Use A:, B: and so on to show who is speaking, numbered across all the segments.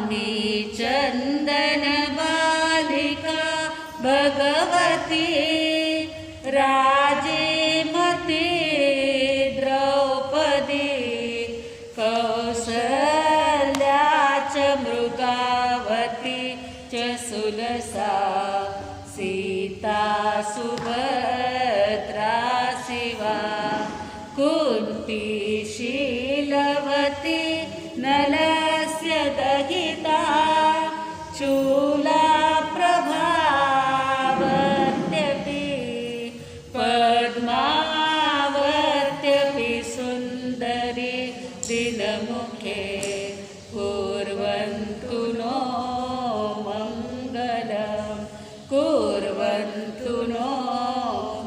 A: चंदन बालिका भगवती राजे मते द्रौपदी कौसल्या च मृगावती च सुलसा सीता सुभद्रा शिवा कुन्ती शीलवती नलस्य दहिता चूला प्रभावत्यपि पद्मावत्यपि सुन्दरी दिनमुखे कुर्वन्तु नो मङ्गलम् कुर्वन्तु नो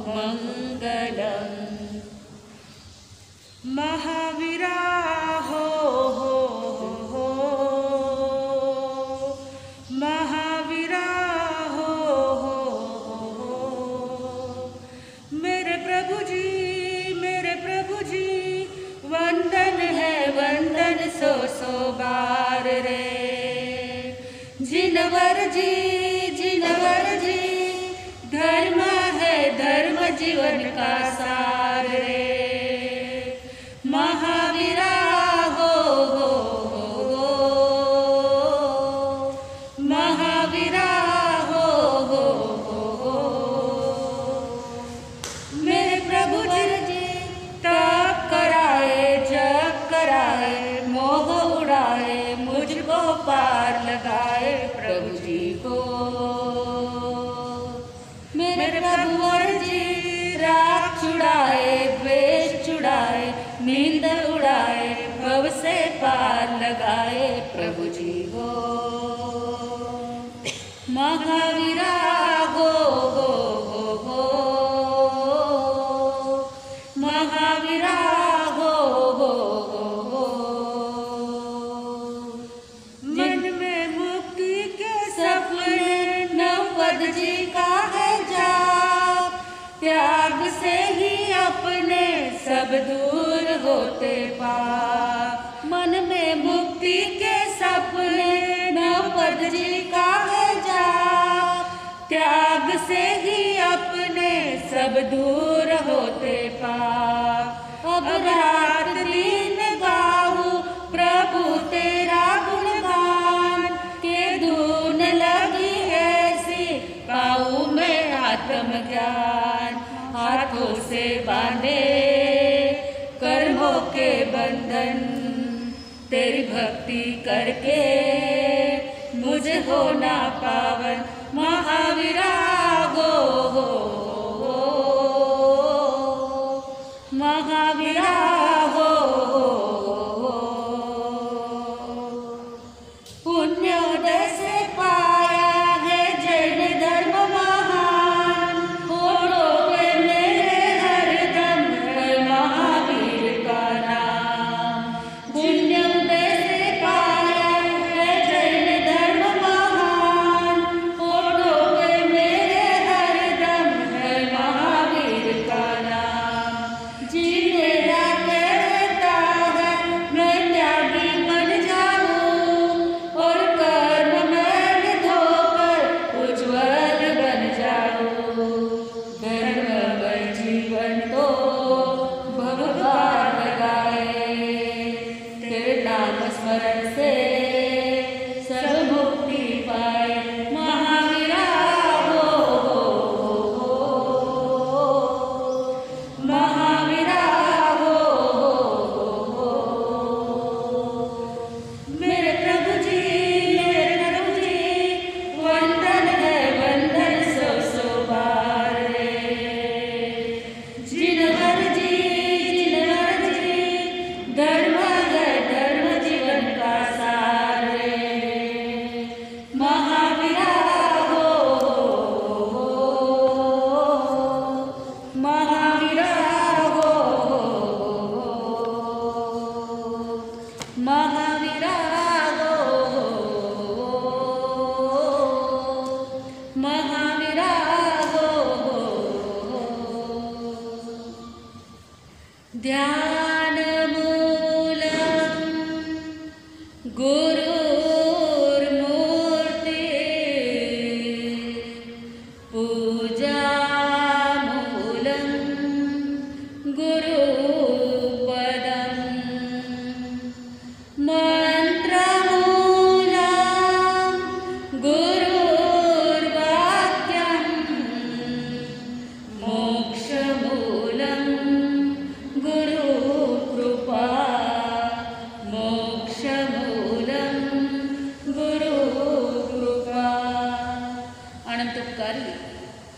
A: मङ्गलम्। महावीरा हो महावीरा हो मेरे प्रभु जी वंदन है वंदन सौ सौ बार रे। जिनवर जी धर्म है धर्म जीवन का सार रे। महावीरा हो महावीरा हो मेरे प्रभु जी तप कराए जप कराए मोह उड़ाए मुझको पार लगाए प्रभु जी को। मेरे प्रभु जी राग छुड़ाए द्वेष छुड़ाए नींद उड़ाए भव से पार लगाए प्रभु जी हो। महावीरा हो महावीरा हो मन में मुक्ति के सपने नवपद जी का है जाप त्याग से ही अपने सब दूर होते पाप। मन में मुक्ति के सपने नवपद जी का है जाप त्याग से ही अपने सब दूर होते पाप। अब रात दिन गाऊं प्रभु तेरा गुणगान के धून लगी ऐसी पाऊं मैं आत्मज्ञान। हाथों से बांधे कर्मों के बंधन तेरी भक्ति करके मुझे होना पावन। महावीरा हो महावीरा हो पुण्योदय से पाया है जैन धर्म महान होठों में मेरे हरदम है महावीर का नाम। पुण्योदय से पाया है जैन धर्म महान होठों में मेरे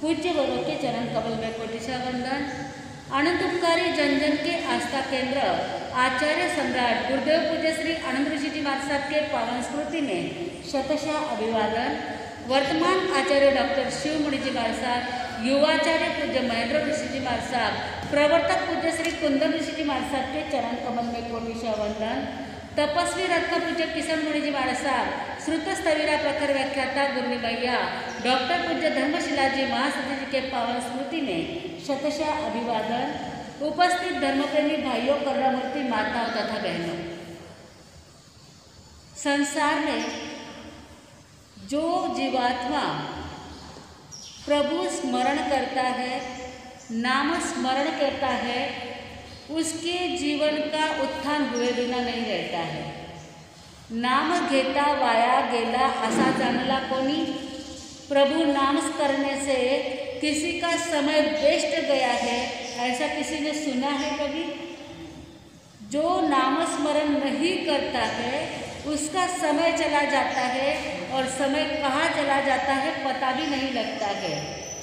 A: पूज्य वरों के चरण कमल में कोटिशा वंदन। अनंत उपकारी जन जन के आस्था केंद्र आचार्य सम्राट गुरुदेव पूज्य श्री आनंद ऋषि जी महाराज साहब के पावन स्मृति में शतशः अभिवादन। वर्तमान आचार्य डॉक्टर शिवमुनि जी महाराज साहब, युवाचार्य पूज्य महेंद्र ऋषि जी महाराज साहब, प्रवर्तक पूज्य श्री कुंदन ऋषि जी महाराज साहब के चरण कमल में कोटिशा वंदन। तपस्वी रत्न पूज्य किशन मुनि जी महाराज साहब, श्रुत स्थविरा प्रखर व्याख्याता गुरुनी मैया डॉक्टर पूज्य धर्मशिला जी महासती जी के पावन स्मृति में शतशः अभिवादन। उपस्थित धर्मप्रेमी भाइयों, करुणामूर्ति माताओं तथा बहनों, संसार में जो जीवात्मा प्रभु स्मरण करता है, नाम स्मरण करता है, उसके जीवन का उत्थान हुए बिना नहीं रहता है। नाम घेता वाया गेला असा जानला कोणी। प्रभु नाम करने से किसी का समय वेस्ट गया है, ऐसा किसी ने सुना है कभी? जो नाम स्मरण नहीं करता है उसका समय चला जाता है, और समय कहाँ चला जाता है पता भी नहीं लगता है।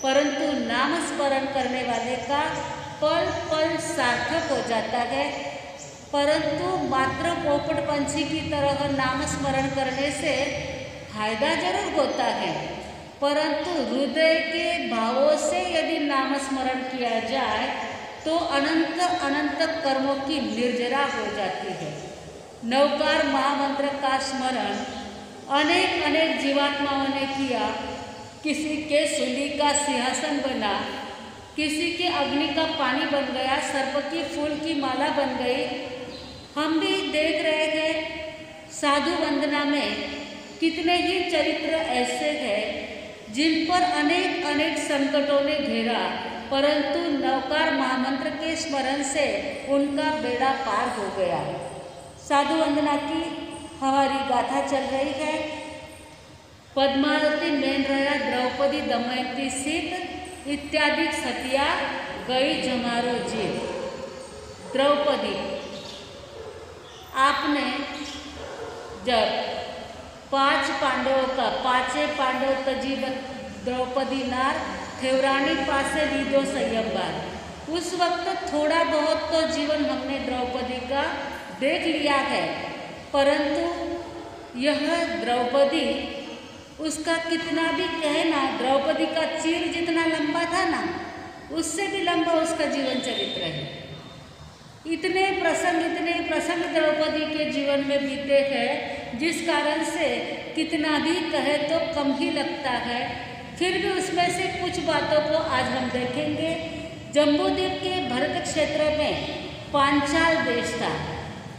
A: परंतु नाम स्मरण करने वाले का पल पल सार्थक हो जाता है। परंतु मात्र पोपट पंछी की तरह नाम स्मरण करने से फायदा जरूर होता है, परंतु हृदय के भावों से यदि नाम स्मरण किया जाए तो अनंत अनंत कर्मों की निर्जरा हो जाती है। नवकार महामंत्र का स्मरण अनेक अनेक जीवात्माओं ने किया। किसी के सूली का सिंहासन बना, किसी के अग्नि का पानी बन गया, सर्प की फूल की माला बन गई। हम भी देख रहे थे साधु वंदना में कितने ही चरित्र ऐसे हैं जिन पर अनेक अनेक संकटों ने घेरा, परंतु नवकार महामंत्र के स्मरण से उनका बेड़ा पार हो गया। साधु वंदना की हमारी गाथा चल रही है। पद्मावती मेन रया, द्रौपदी दमयंती सीत इत्यादि सतिया गई जमारो जीत। द्रौपदी, आपने जब पांचों पांडव तजी द्रौपदी नार थेवरानी पासे लीधो संयमबार। उस वक्त थोड़ा बहुत तो जीवन हमने द्रौपदी का देख लिया है, परंतु यह द्रौपदी, उसका कितना भी कहना, द्रौपदी का चीर जितना लंबा था ना, उससे भी लंबा उसका जीवन चरित्र है। इतने प्रसंग द्रौपदी के जीवन में बीते हैं, जिस कारण से कितना भी कहे तो कम ही लगता है। फिर भी उसमें से कुछ बातों को आज हम देखेंगे। जम्बूद्वीप के भरत क्षेत्र में पांचाल देश था।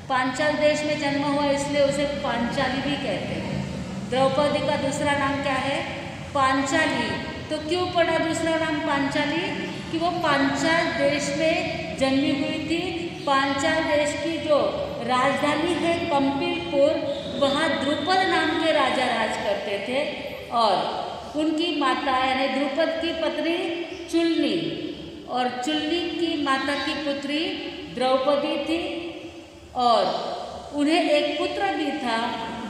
A: पांचाल देश में जन्म हुआ, इसलिए उसे पांचाली भी कहते हैं। द्रौपदी का दूसरा नाम क्या है? पांचाली। तो क्यों पड़ा दूसरा नाम पांचाली? कि वो पांचाल देश में जन्मी हुई थी। पांचाल देश की जो राजधानी है कंपिलपुर, वहाँ द्रुपद नाम के राजा राज करते थे, और उनकी माता यानी द्रुपद की पत्नी चुलनी, और चुलनी की माता की पुत्री द्रौपदी थी, और उन्हें एक पुत्र भी था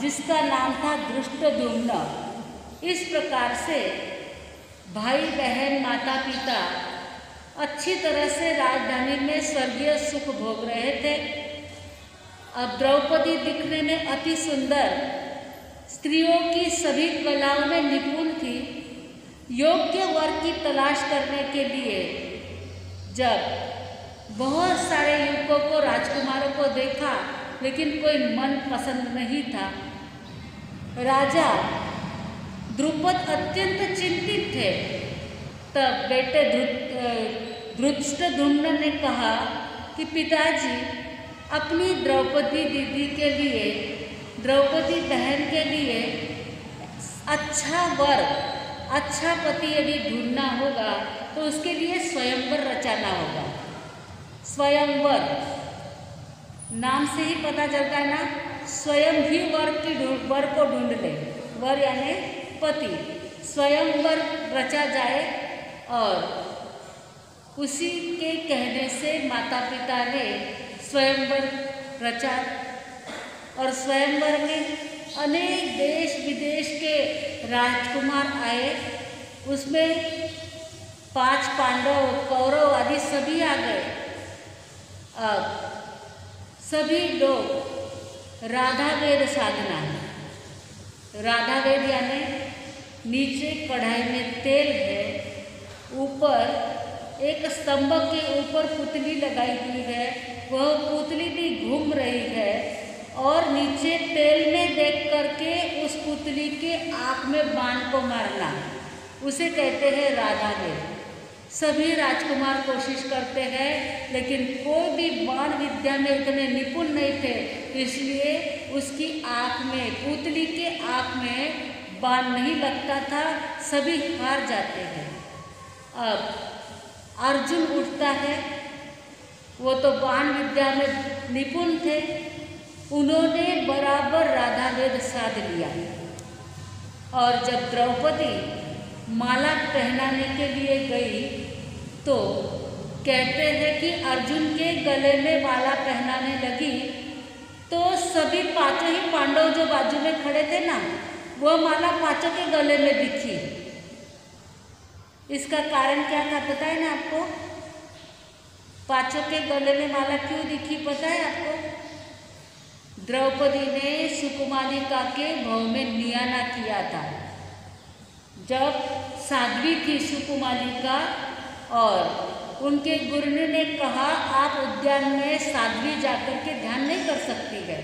A: जिसका नाम था धृष्टद्युम्न। इस प्रकार से भाई बहन माता पिता अच्छी तरह से राजधानी में स्वर्गीय सुख भोग रहे थे। अब द्रौपदी दिखने में अति सुंदर, स्त्रियों की सभी कलाओं में निपुण थी। योग्य वर की तलाश करने के लिए जब बहुत सारे युवकों को, राजकुमारों को देखा, लेकिन कोई मन पसंद नहीं था। राजा द्रुपद अत्यंत चिंतित थे। तब बेटे धृष्टद्युम्न ने कहा कि पिताजी, अपनी द्रौपदी दीदी के लिए, द्रौपदी बहन के लिए अच्छा वर, अच्छा पति यदि ढूंढना होगा तो उसके लिए स्वयंवर रचाना होगा। स्वयंवर नाम से ही पता चलता है ना, स्वयं ही वर को ढूंढ ले। वर यानी पति। स्वयंवर रचा जाए, और उसी के कहने से माता पिता ने स्वयंवर रचा, और स्वयंवर में अनेक देश विदेश के राजकुमार आए। उसमें 5 पांडव, कौरव आदि सभी आ गए। अब सभी लोग राधा वेद साधना है। राधा वेद यानी नीचे कढ़ाई में तेल है, ऊपर एक स्तंभ के ऊपर पुतली लगाई हुई है, वह पुतली भी घूम रही है और नीचे तेल में देख करके उस पुतली के आँख में बाण को मारना, उसे कहते हैं राधा वेद। सभी राजकुमार कोशिश करते हैं, लेकिन कोई भी बाण विद्या में इतने निपुण नहीं थे, इसलिए उसकी आँख में, पुतली के आँख में बाण नहीं लगता था, सभी हार जाते हैं। अब अर्जुन उठता है, वो तो बाण विद्या में निपुण थे, उन्होंने बराबर राधा वेद साध लिया। और जब द्रौपदी माला पहनाने के लिए गई तो कहते हैं कि अर्जुन के गले में माला पहनाने लगी तो सभी पांचों ही पांडव जो बाजू में खड़े थे ना, वह माला पांचों के गले में दिखी। इसका कारण क्या था पता है ना आपको? पांचों के गले में माला क्यों दिखी पता है आपको? द्रौपदी ने सुकुमालिका के भाव में नियाना किया था। जब साध्वी थी सुकुमालिका और उनके गुरु ने कहा आप उद्यान में साध्वी जाकर के ध्यान नहीं कर सकती है,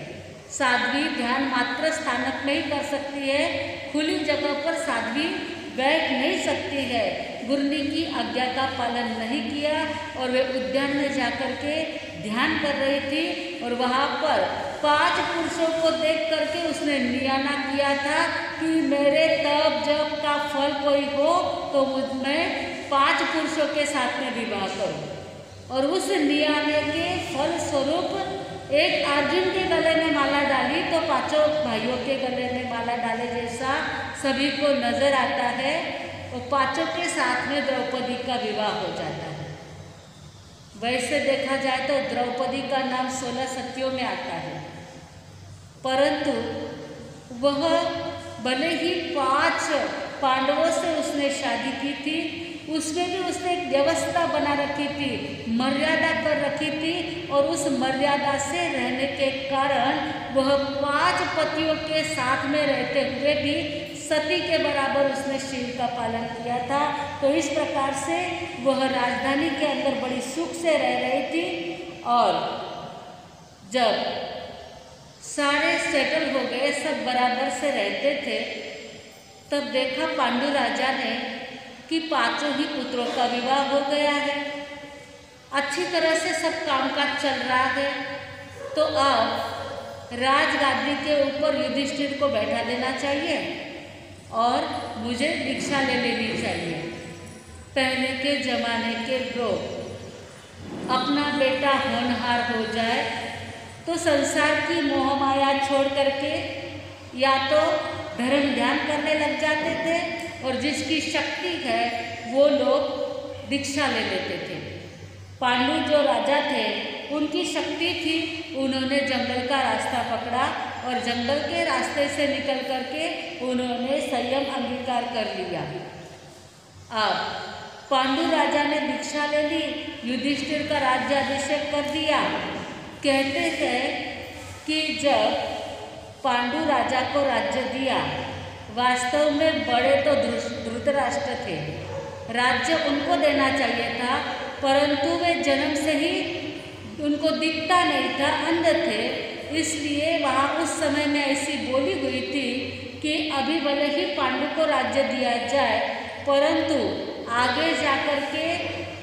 A: साध्वी ध्यान मात्र स्थानक में ही कर सकती है, खुली जगह पर साध्वी बैठ नहीं सकती है। गुरनी की आज्ञा का पालन नहीं किया और वे उद्यान में जाकर के ध्यान कर रही थी और वहाँ पर 5 पुरुषों को देख करके उसने नियाना किया था कि मेरे तप जप का फल कोई हो तो मुझ में 5 पुरुषों के साथ में विवाह करो। और उस नियाने के फल स्वरूप एक अर्जुन के गले में माला डाली तो 5 भाइयों के गले में माला डाले जैसा सभी को नजर आता है और 5 के साथ में द्रौपदी का विवाह हो जाता है। वैसे देखा जाए तो द्रौपदी का नाम 16 सतियों में आता है, परंतु वह भले ही 5 पांडवों से उसने शादी की थी, उसमें भी उसने एक व्यवस्था बना रखी थी, मर्यादा कर रखी थी और उस मर्यादा से रहने के कारण वह 5 पतियों के साथ में रहते हुए भी सती के बराबर उसने शील का पालन किया था। तो इस प्रकार से वह राजधानी के अंदर बड़ी सुख से रह रही थी और जब सारे सेटल हो गए, सब बराबर से रहते थे, तब देखा पांडु राजा ने कि 5 ही पुत्रों का विवाह हो गया है, अच्छी तरह से सब कामकाज चल रहा है, तो अब राजगादी के ऊपर युधिष्ठिर को बैठा देना चाहिए और मुझे दीक्षा ले लेनी चाहिए। पहले के जमाने के लोग अपना बेटा होनहार हो जाए तो संसार की मोह माया छोड़ करके या तो धर्म ध्यान करने लग जाते थे और जिसकी शक्ति है वो लोग दीक्षा ले लेते थे। पांडु जो राजा थे उनकी शक्ति थी, उन्होंने जंगल का रास्ता पकड़ा और जंगल के रास्ते से निकल करके उन्होंने संयम अंगीकार कर लिया। अब पांडु राजा ने दीक्षा ले ली, युधिष्ठिर का राज्याभिषेक कर दिया। कहते हैं कि जब पांडु राजा को राज्य दिया, वास्तव में बड़े तो धृतराष्ट्र थे, राज्य उनको देना चाहिए था, परंतु वे जन्म से ही उनको दिखता नहीं था, अंध थे, इसलिए वहाँ उस समय में ऐसी बोली हुई थी कि अभी भले ही पांडु को राज्य दिया जाए, परंतु आगे जाकर के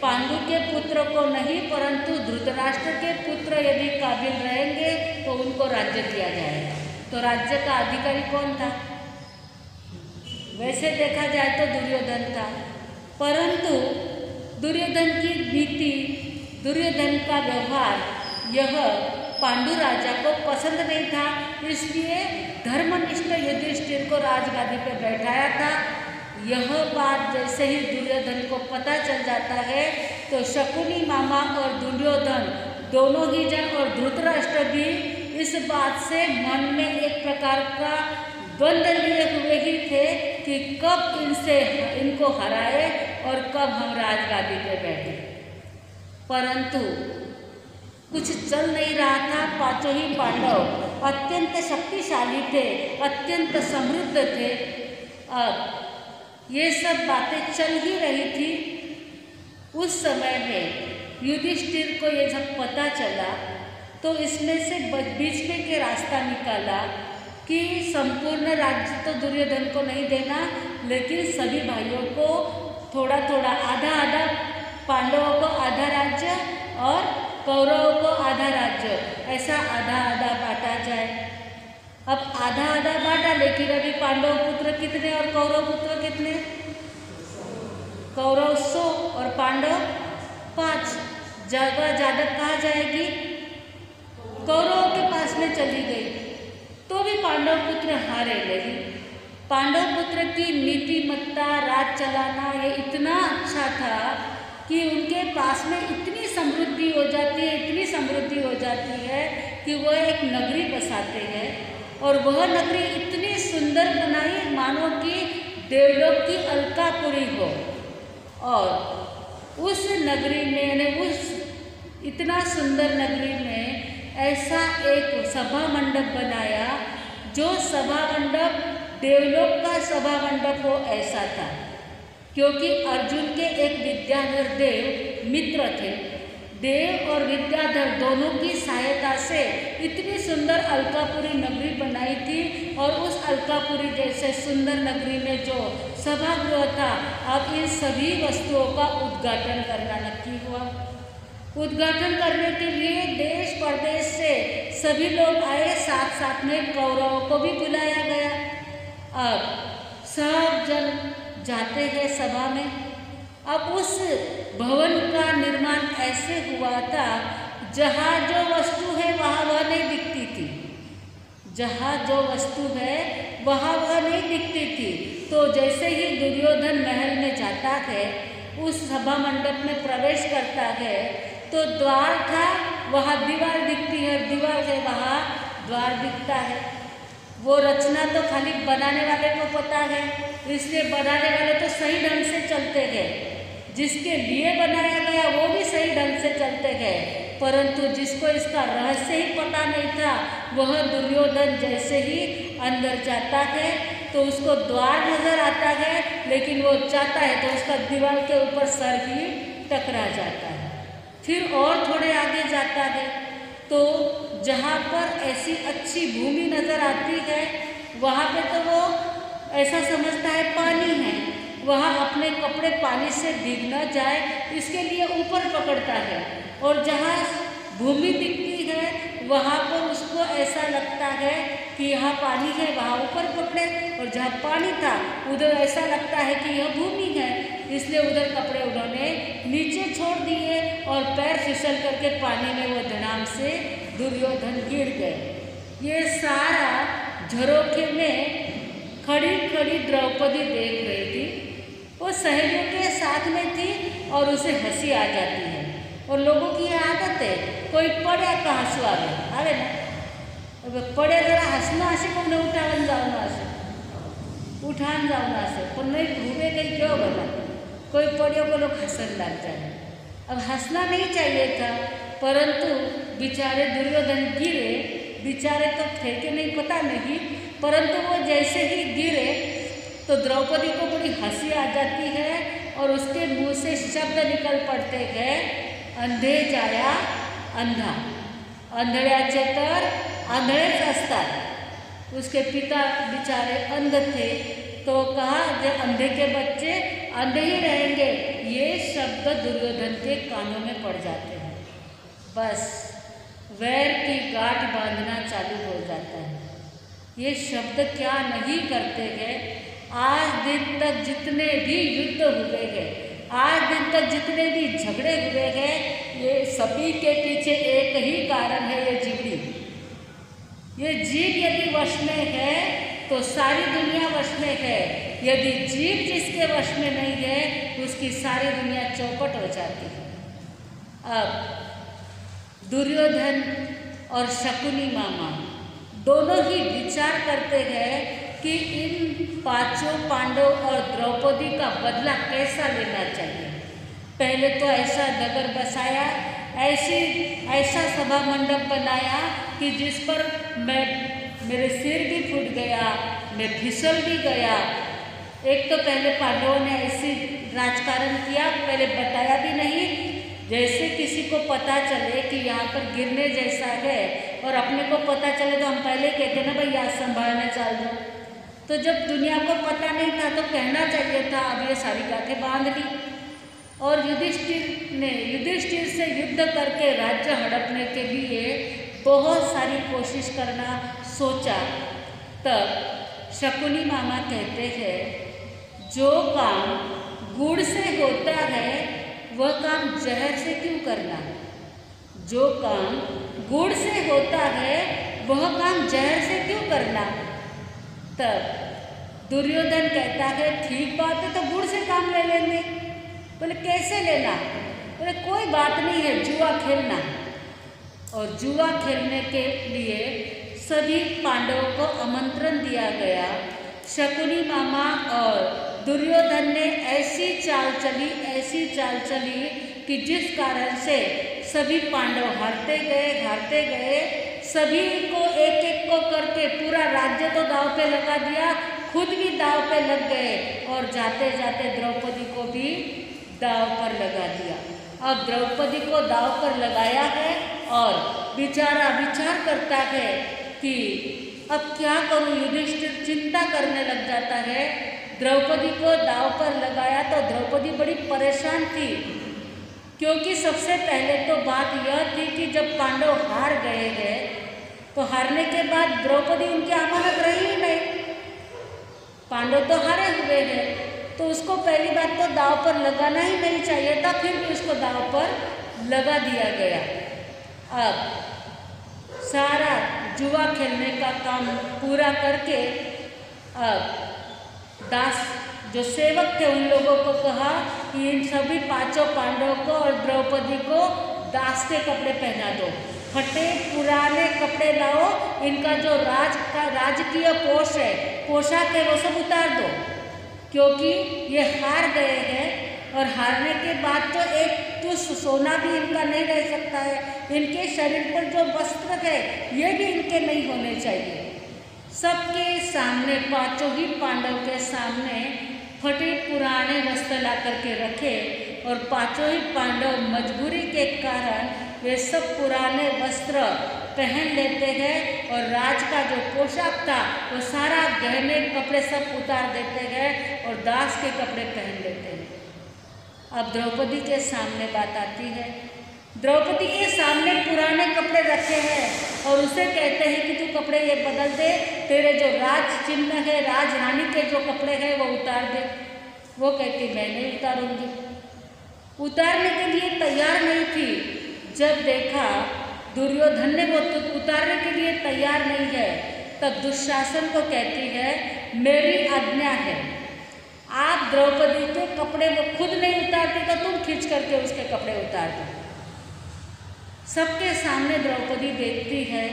A: पांडु के पुत्र को नहीं परंतु धृतराष्ट्र के पुत्र यदि काबिल रहेंगे तो उनको राज्य दिया जाएगा। तो राज्य का अधिकारी कौन था? वैसे देखा जाए तो दुर्योधन था, परंतु दुर्योधन की नीति, दुर्योधन का व्यवहार यह पांडु राजा को पसंद नहीं था, इसलिए धर्मनिष्ठ युधिष्ठिर को राजगादी पर बैठाया था। यह बात जैसे ही दुर्योधन को पता चल जाता है तो शकुनी मामा और दुर्योधन दोनों ही जन और धृतराष्ट्र भी इस बात से मन में एक प्रकार का द्वंद्व लिए हुए ही थे कि कब इनको हराए और कब हम राजगादी पे बैठे। परंतु कुछ चल नहीं रहा था। पांचों ही पांडव अत्यंत शक्तिशाली थे, अत्यंत समृद्ध थे। अब ये सब बातें चल ही रही थी। उस समय में युधिष्ठिर को ये जब पता चला तो इसमें से बीच में के रास्ता निकाला कि संपूर्ण राज्य तो दुर्योधन को नहीं देना, लेकिन सभी भाइयों को थोड़ा थोड़ा, आधा आधा, पांडवों को आधा राज्य और कौरवों को आधा राज्य, ऐसा आधा आधा बांटा जाए। अब आधा आधा बांटा, लेकिन अभी पांडव पुत्र कितने और कौरव पुत्र कितने? कौरव 100 और पांडव 5। जगह ज़्यादा कहाँ जाएगी? कौरवों के पास में चली गई। तो भी पांडव पुत्र हारे नहीं। पांडव पुत्र की नीतिमत्ता, राज चलाना ये इतना अच्छा था कि उनके पास में इतनी समृद्धि हो जाती है, इतनी समृद्धि हो जाती है कि वह एक नगरी बसाते हैं। और वह नगरी इतनी सुंदर बनाई मानो कि देवलोक की अलकापुरी हो। और उस नगरी में, यानी उस इतना सुंदर नगरी में ऐसा एक सभा मंडप बनाया, जो सभा मंडप देवलोक का सभा मंडप हो ऐसा था। क्योंकि अर्जुन के एक विद्याधर देव मित्र थे। देव और विद्याधर दोनों की सहायता से इतनी सुंदर अलकापुरी नगरी बनाई थी। और उस अलकापुरी जैसे सुंदर नगरी में जो सभागृह था, अब इन सभी वस्तुओं का उद्घाटन करना नक्की हुआ। उद्घाटन करने के लिए देश प्रदेश से सभी लोग आए, साथ साथ में कौरवों को भी बुलाया गया। अब सब जन जाते हैं सभा में। अब उस भवन का निर्माण ऐसे हुआ था, जहाँ जो वस्तु है वहाँ वह नहीं दिखती थी। जहाँ जो वस्तु है वहाँ वह नहीं दिखती थी। तो जैसे ही दुर्योधन महल में जाता है, उस सभा मंडप में प्रवेश करता है, तो द्वार था, वहाँ दीवार दिखती है, दीवार है वहाँ द्वार दिखता है। वो रचना तो खाली बनाने वाले को पता है, इसलिए बनाने वाले तो सही ढंग से चलते गए। जिसके लिए बनाया गया वो भी सही ढंग से चलते गए, परंतु जिसको इसका रहस्य ही पता नहीं था, वह दुर्योधन जैसे ही अंदर जाता है तो उसको द्वार नजर आता है, लेकिन वो चाहता है तो उसका दीवार के ऊपर सर ही टकरा जाता है। फिर और थोड़े आगे जाता है तो जहाँ पर ऐसी अच्छी भूमि नज़र आती है, वहाँ पे तो वो ऐसा समझता है पानी है, वहाँ अपने कपड़े पानी से भीग न जाए इसके लिए ऊपर पकड़ता है। और जहाँ भूमि दिखती है वहाँ पर उसको ऐसा लगता है कि यहाँ पानी है, वहाँ ऊपर पकड़े, और जहाँ पानी था उधर ऐसा लगता है कि यह भूमि है, इसलिए उधर कपड़े उन्होंने नीचे छोड़ दिए और पैर फिसल करके पानी में वो धड़ाम से दुर्योधन गिर गए। ये सारा झरोखे में खड़ी खड़ी द्रौपदी देख रही थी। वो सहेलियों के साथ में थी और उसे हंसी आ जाती है। और लोगों की ये आदत है, कोई पड़े का हंसू आवे ना, पड़े जरा हंसना आसे को न उठावन जाओ आसे, उठान जाओ आसे, पर नहीं घूमे गई क्यों बोला, कोई पड़ियों को लोग हंसन लग जाए। अब हंसना नहीं चाहिए था, परंतु बेचारे दुर्योधन गिरे, बेचारे तो थे कि नहीं पता नहीं, परंतु वो जैसे ही गिरे तो द्रौपदी को बड़ी हंसी आ जाती है और उसके मुंह से शब्द निकल पड़ते हैं, अंधे जाया अंधा, अंधळ्याचे तर आंधळेच असतात। उसके पिता बेचारे अंध थे, तो कहा जो अंधे के बच्चे अंधे ही रहेंगे, ये शब्द दुर्योधन के कानों में पड़ जाते हैं। बस वैर की गांठ बांधना चालू हो जाता है। ये शब्द क्या नहीं करते हैं। आज दिन तक जितने भी युद्ध हुए हैं, आज दिन तक जितने भी झगड़े हुए हैं, ये सभी के पीछे एक ही कारण है, ये जीवड़ी। ये जीव यदि वश में है तो सारी दुनिया वश में है, यदि जीव जिसके वश में नहीं है उसकी सारी दुनिया चौपट हो जाती है। अब दुर्योधन और शकुनी मामा दोनों ही विचार करते हैं कि इन पांचों पांडव और द्रौपदी का बदला कैसा लेना चाहिए। पहले तो ऐसा नगर बसाया, ऐसा सभा मंडप बनाया कि जिस पर मेरे सिर भी फूट गया, मैं फिसल भी गया। एक तो पहले पांडवों ने ऐसी राजकारण किया, पहले बताया भी नहीं, जैसे किसी को पता चले कि यहाँ पर गिरने जैसा है और अपने को पता चले तो हम पहले कहते ना भाई याद संभालने चल दो। तो जब दुनिया को पता नहीं था तो कहना चाहिए था, अब ये सारी गांठें बांध ली। और युधिष्ठिर से युद्ध करके राज्य हड़पने के लिए बहुत सारी कोशिश करना सोचा। तब शकुनी मामा कहते हैं, जो काम गुड़ से होता है वह काम जहर से क्यों करना। जो काम गुड़ से होता है वह काम जहर से क्यों करना। तब दुर्योधन कहता है, ठीक बात है, तो गुड़ से काम ले लेंगे। बोले कैसे लेना। बोले कोई बात नहीं है, जुआ खेलना। और जुआ खेलने के लिए सभी पांडवों को आमंत्रण दिया गया। शकुनी मामा और दुर्योधन ने ऐसी चाल चली कि जिस कारण से सभी पांडव हारते गए। सभी को एक को करके पूरा राज्य तो दांव पे लगा दिया, खुद भी दांव पे लग गए और जाते जाते द्रौपदी को भी दांव पर लगा दिया। अब द्रौपदी को दांव पर लगाया है और बेचारा विचार करता है कि अब क्या करूं। युधिष्ठिर चिंता करने लग जाता है। द्रौपदी को दांव पर लगाया तो द्रौपदी बड़ी परेशान थी, क्योंकि सबसे पहले तो बात यह थी कि जब पांडव हार गए हैं तो हारने के बाद द्रौपदी उनकी अमानत रही ही नहीं। पांडव तो हारे हुए हैं, तो उसको पहली बात तो दांव पर लगाना ही नहीं चाहिए था, फिर भी उसको दांव पर लगा दिया गया। अब सारा जुआ खेलने का काम पूरा करके अब दास जो सेवक थे उन लोगों को कहा कि इन सभी पांचों पांडवों को और द्रौपदी को दास के कपड़े पहना दो, फटे पुराने कपड़े लाओ, इनका जो राजकीय पोशाक है वो सब उतार दो, क्योंकि ये हार गए हैं और हारने के बाद तो एक तुष सोना भी इनका नहीं रह सकता है। इनके शरीर पर जो वस्त्र है ये भी इनके नहीं होने चाहिए। सबके सामने, पांचों ही पांडव के सामने फटे पुराने वस्त्र ला करके रखे और पांचों ही पांडव मजबूरी के कारण वे सब पुराने वस्त्र पहन लेते हैं और राज का जो पोशाक था वो सारा गहने कपड़े सब उतार देते हैं और दास के कपड़े पहन लेते हैं। अब द्रौपदी के सामने बात आती है। द्रौपदी के सामने पुराने कपड़े रखे हैं और उसे कहते हैं कि तू कपड़े ये बदल दे, तेरे जो राज चिन्ह है, राजरानी के जो कपड़े हैं वो उतार दे। वो कहती मैं नहीं उतारूंगी। उतारने के लिए तैयार नहीं थी। जब देखा दुर्योधन ने वो उतारने के लिए तैयार नहीं है, तब दुशासन को कहती है मेरी आज्ञा है, आप द्रौपदी के कपड़े वो खुद नहीं उतारती तो तुम खींच करके उसके कपड़े उतार दो। सबके सामने द्रौपदी देखती है,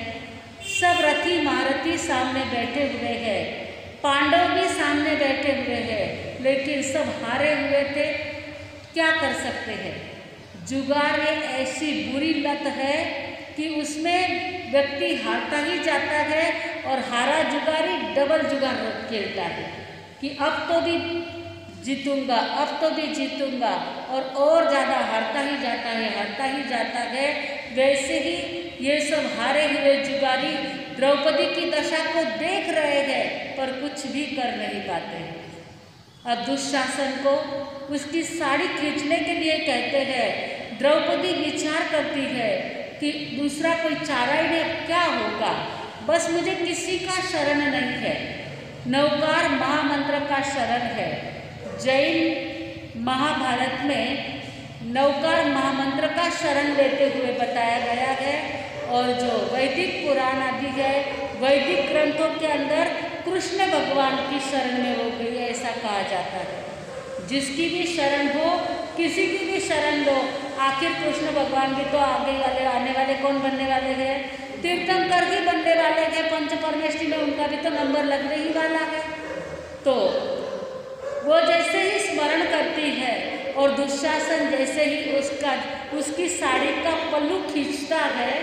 A: सब रथी महारथी सामने बैठे हुए हैं, पांडव भी सामने बैठे हुए हैं, लेकिन सब हारे हुए थे। क्या कर सकते हैं। जुगार एक ऐसी बुरी लत है कि उसमें व्यक्ति हारता ही जाता है और हारा जुगारी डबल जुगार खेलता है कि अब तो भी जीतूंगा, अब तो भी जीतूंगा, और ज़्यादा हारता ही जाता है। वैसे ही ये सब हारे हुए जुगारी द्रौपदी की दशा को देख रहे हैं पर कुछ भी कर नहीं पाते हैं। अब दुशासन को उसकी साड़ी खींचने के लिए कहते हैं। द्रौपदी विचार करती है कि दूसरा कोई चारा ही नहीं, क्या होगा, बस मुझे किसी का शरण नहीं है। नवकार महामंत्र का शरण है। जैन महाभारत में नवकार महामंत्र का शरण लेते हुए बताया गया है और जो वैदिक पुराण आदि है, वैदिक ग्रंथों के अंदर कृष्ण भगवान की शरण में हो गई है, ऐसा कहा जाता है। जिसकी भी शरण हो, किसी की भी शरण लो, आखिर कृष्ण भगवान भी तो आगे वाले आने वाले कौन बनने वाले हैं, तीर्थंकर ही बनने वाले हैं पंच परमेष्टि में, उनका भी तो नंबर लगने ही वाला है। तो वो जैसे ही स्मरण करती है और दुशासन जैसे ही उसकी साड़ी का पल्लू खींचता है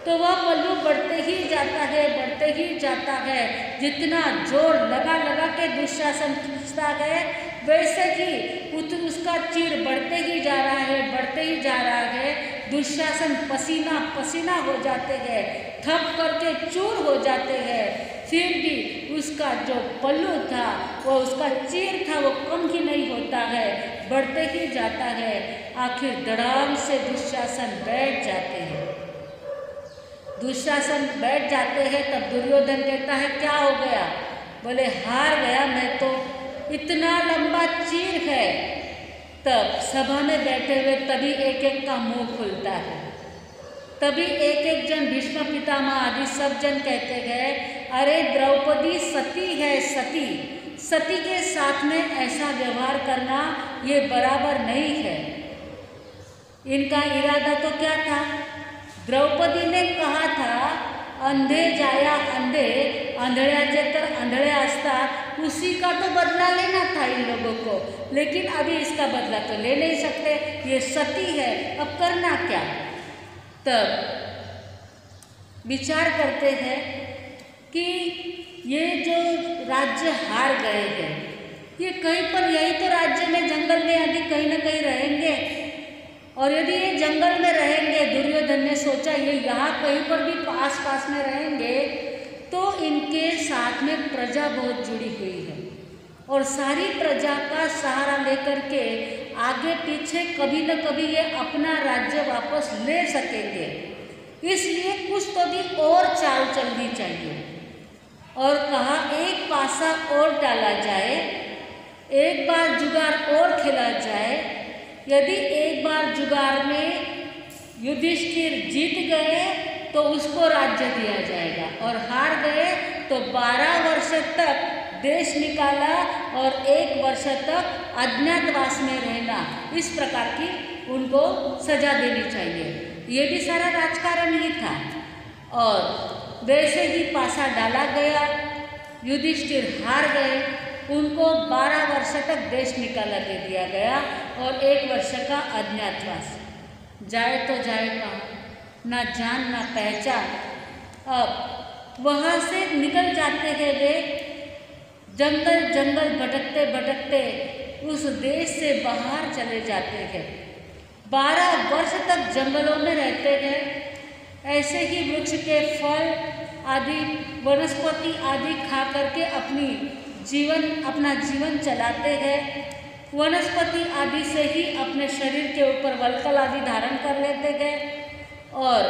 A: तो वह पल्लू बढ़ते ही जाता है, बढ़ते ही जाता है। जितना जोर लगा लगा के दुशासन खींचता है वैसे ही उसका चीर बढ़ते ही जा रहा है, बढ़ते ही जा रहा है। दुशासन पसीना पसीना हो जाते हैं, थक करके चूर हो जाते हैं। फिर भी उसका जो पल्लू था, वो उसका चीर था, वो कम ही नहीं होता है, बढ़ते ही जाता है। आखिर धड़ाम से दुशासन बैठ जाते हैं। दुशासन बैठ जाते हैं तब दुर्योधन कहता है क्या हो गया? बोले हार गया मैं तो, इतना लंबा चीर है। तब सभा में बैठे हुए तभी एक एक का मुंह खुलता है। तभी एक एक जन भीष्म पितामह आदि सब जन कहते गए, अरे द्रौपदी सती है, सती सती के साथ में ऐसा व्यवहार करना ये बराबर नहीं है। इनका इरादा तो क्या था? द्रौपदी ने कहा था अंधे जाया अंधे, आंधळ्याचे तर आंधळे असतात, उसी का तो बदला लेना था इन लोगों को। लेकिन अभी इसका बदला तो ले नहीं सकते, ये सती है, अब करना क्या? तब विचार करते हैं कि ये जो राज्य हार गए हैं, ये कहीं पर यही तो राज्य में जंगल में आदि कहीं ना कहीं रहेंगे। और यदि ये जंगल में रहेंगे, दुर्योधन ने सोचा ये यहाँ कहीं पर भी पास पास में रहेंगे तो इनके साथ में प्रजा बहुत जुड़ी हुई है और सारी प्रजा का सहारा लेकर के आगे पीछे कभी न कभी ये अपना राज्य वापस ले सकेंगे। इसलिए कुछ तो भी और चाल चलनी चाहिए। और कहा एक पासा और डाला जाए, एक बार जुगाड़ और खेला जाए। यदि एक बार जुगाड़ में युधिष्ठिर जीत गए तो उसको राज्य दिया जाएगा, और हार गए तो 12 वर्ष तक देश निकाला और 1 वर्ष तक अज्ञातवास में रहना, इस प्रकार की उनको सजा देनी चाहिए। ये भी सारा राजकारण ही था। और वैसे ही पासा डाला गया, युधिष्ठिर हार गए, उनको 12 वर्ष तक देश निकाला दे दिया गया और 1 वर्ष का अज्ञातवास। जाए तो जाए कहाँ, ना जान ना पहचान। अब वहाँ से निकल जाते हैं वे, जंगल जंगल भटकते भटकते उस देश से बाहर चले जाते हैं। 12 वर्ष तक जंगलों में रहते हैं। ऐसे ही वृक्ष के फल आदि वनस्पति आदि खा करके अपना जीवन चलाते हैं। वनस्पति आदि से ही अपने शरीर के ऊपर वल्कल आदि धारण कर लेते हैं। और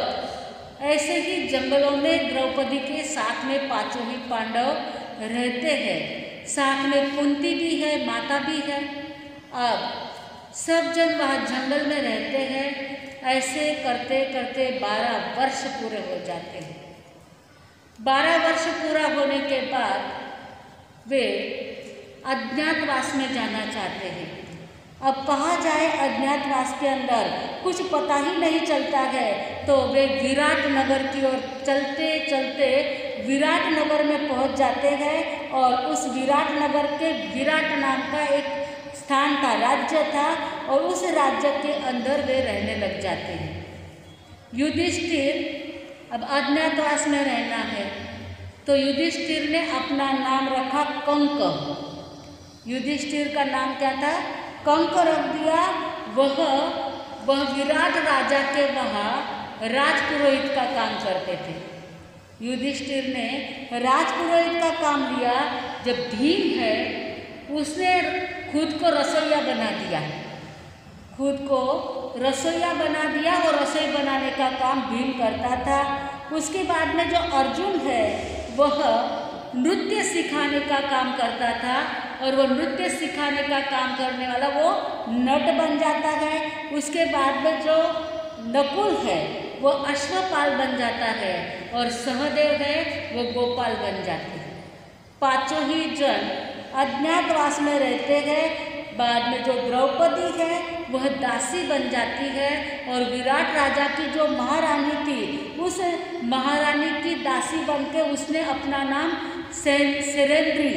A: ऐसे ही जंगलों में द्रौपदी के साथ में 5 ही पांडव रहते हैं। साथ में कुंती भी है, माता भी है। अब सब जन वहाँ जंगल में रहते हैं। ऐसे करते करते 12 वर्ष पूरे हो जाते हैं। 12 वर्ष पूरा होने के बाद वे अज्ञातवास में जाना चाहते हैं। अब कहाँ जाए अज्ञातवास के अंदर, कुछ पता ही नहीं चलता है। तो वे विराट नगर की ओर चलते चलते विराट नगर में पहुँच जाते हैं। और उस विराट नगर के विराट नाम का एक स्थान था, राज्य था, और उस राज्य के अंदर वे रहने लग जाते हैं। युधिष्ठिर अब अज्ञातवास में रहना है तो युधिष्ठिर ने अपना नाम रखा कंक। युधिष्ठिर का नाम क्या था? कंक रख दिया। वह विराट राजा के वहाँ राजपुरोहित का काम करते थे। युधिष्ठिर ने राजपुरोहित का काम लिया। जब भीम है उसने खुद को रसोइया बना दिया, खुद को रसोइया बना दिया और रसोई बनाने का काम भीम करता था। उसके बाद में जो अर्जुन है वह नृत्य सिखाने का काम करता था, और वो नृत्य सिखाने का काम करने वाला वो नट बन जाता है। उसके बाद में जो नकुल है वो अश्वपाल बन जाता है, और सहदेव है वो गोपाल बन जाते हैं। 5 ही जन अज्ञातवास में रहते हैं। बाद में जो द्रौपदी है वह दासी बन जाती है और विराट राजा की जो महारानी थी उस महारानी की दासी बन के उसने अपना नाम सैरंध्री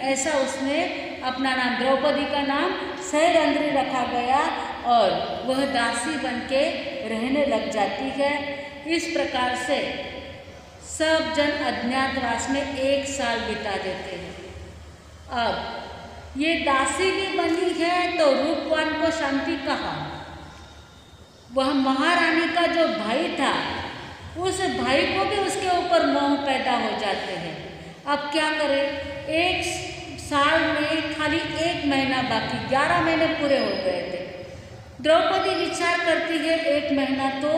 A: ऐसा उसने अपना नाम, द्रौपदी का नाम सैरंध्री रखा गया और वह दासी बन के रहने लग जाती है। इस प्रकार से सब जन अज्ञातवास में 1 साल बिता देते हैं। अब ये दासी भी बनी है तो रूपवान को शांति कहा। वह महारानी का जो भाई था उस भाई को भी उसके ऊपर मोह पैदा हो जाते हैं। अब क्या करें, 1 साल में खाली 1 महीना बाकी, 11 महीने पूरे हो गए थे। द्रौपदी विचार करती है 1 महीना तो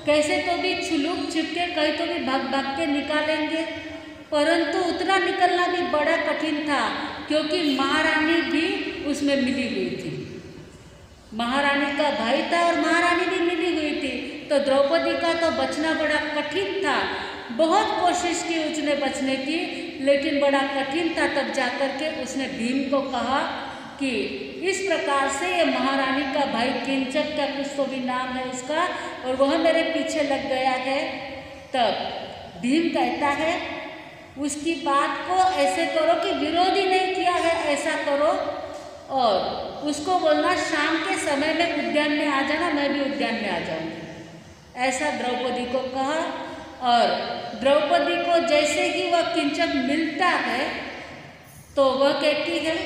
A: कैसे तो भी छुलूक छिपके कहीं तो भी भाग भाग के निकालेंगे, परंतु उतना निकलना भी बड़ा कठिन था क्योंकि महारानी भी उसमें मिली हुई थी। महारानी का भाई था और महारानी भी मिली हुई थी, तो द्रौपदी का तो बचना बड़ा कठिन था। बहुत कोशिश की उसने बचने की, लेकिन बड़ा कठिन था। तब जाकर के उसने भीम को कहा कि इस प्रकार से ये महारानी का भाई किंचक का कुछ तो भी नाम है उसका, और वह मेरे पीछे लग गया है। तब भीम कहता है उसकी बात को ऐसे करो कि विरोध ही नहीं किया है, ऐसा करो और उसको बोलना शाम के समय में उद्यान में आ जाना, मैं भी उद्यान में आ जाऊंगी। ऐसा द्रौपदी को कहा और द्रौपदी को जैसे ही वह किंचक मिलता है तो वह कहती है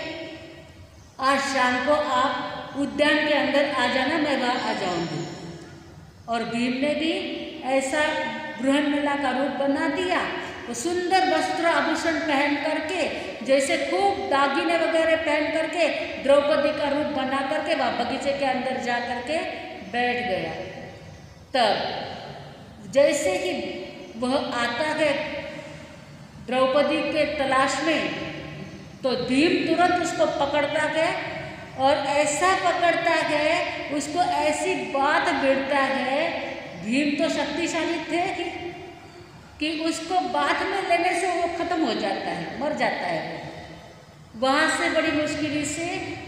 A: आज शाम को आप उद्यान के अंदर आ जाना, मैं वहाँ आ जाऊंगी। और भीम ने भी ऐसा बृहन्नला का रूप बना दिया। वो सुंदर वस्त्र आभूषण पहन करके, जैसे खूब दागिने वगैरह पहन करके द्रौपदी का रूप बना करके वह बगीचे के अंदर जा करके बैठ गया। तब जैसे ही वह आता है द्रौपदी के तलाश में, तो भीम तुरंत उसको पकड़ता है और ऐसा पकड़ता है, उसको ऐसी बात भिड़ता है। भीम तो शक्तिशाली थे कि उसको बात में लेने से वो खत्म हो जाता है, मर जाता है। वहाँ से बड़ी मुश्किल से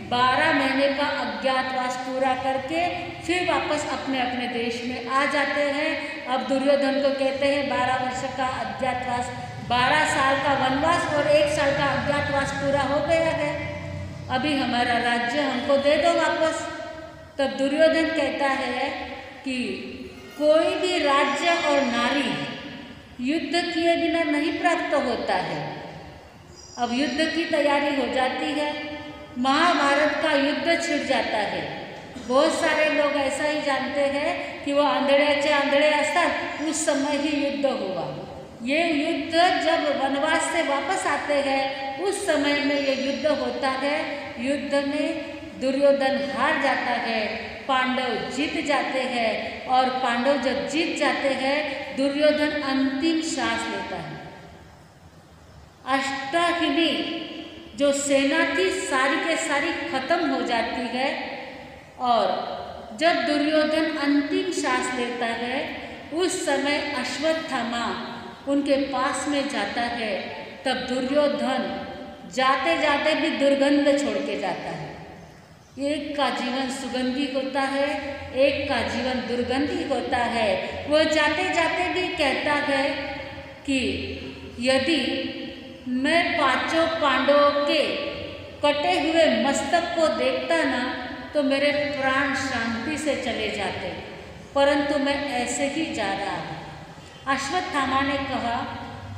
A: 12 महीने का अज्ञातवास पूरा करके फिर वापस अपने अपने देश में आ जाते हैं। अब दुर्योधन को कहते हैं 12 वर्ष का अज्ञातवास, 12 साल का वनवास और 1 साल का अज्ञातवास पूरा हो गया है, अभी हमारा राज्य हमको दे दो वापस। तब दुर्योधन कहता है कि कोई भी राज्य और नारी युद्ध किए बिना नहीं प्राप्त होता है। अब युद्ध की तैयारी हो जाती है, महाभारत का युद्ध छिड़ जाता है। बहुत सारे लोग ऐसा ही जानते हैं कि वो आंधळ्याचे आंधळे असतात, उस समय ही युद्ध हुआ। ये युद्ध जब वनवास से वापस आते हैं उस समय में ये युद्ध होता है। युद्ध में दुर्योधन हार जाता है, पांडव जीत जाते हैं और पांडव जब जीत जाते हैं दुर्योधन अंतिम श्वास लेता है। अष्टाहिनी जो सेना थी सारी के सारी खत्म हो जाती है और जब दुर्योधन अंतिम श्वास लेता है उस समय अश्वत्थामा उनके पास में जाता है। तब दुर्योधन जाते जाते भी दुर्गंध छोड़ के जाता है। एक का जीवन सुगंधी होता है, एक का जीवन दुर्गंधी होता है। वो जाते जाते भी कहता है कि यदि मैं 5 पांडवों के कटे हुए मस्तक को देखता ना तो मेरे प्राण शांति से चले जाते, परंतु मैं ऐसे ही जा रहा हूँ। अश्वत्थामा ने कहा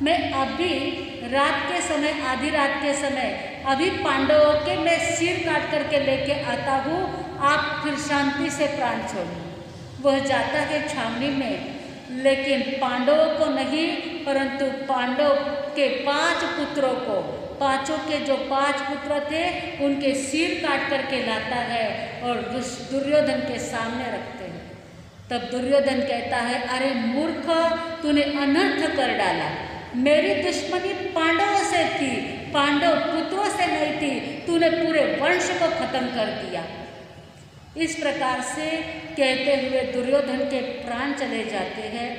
A: मैं अभी रात के समय, आधी रात के समय अभी पांडवों के मैं सिर काट करके लेके आता हूँ, आप फिर शांति से प्राण छोड़ो। वह जाता है छावनी में, लेकिन पांडवों को नहीं परंतु पांडव के 5 पुत्रों को, पांचों के जो 5 पुत्र थे उनके सिर काट करके लाता है और दुर्योधन के सामने रखते हैं। तब दुर्योधन कहता है अरे मूर्ख, तूने अनर्थ कर डाला। मेरी दुश्मनी पांडवों से थी, पांडव पुत्रों से नहीं थी, तूने पूरे वंश को खत्म कर दिया। इस प्रकार से कहते हुए दुर्योधन के प्राण चले जाते हैं।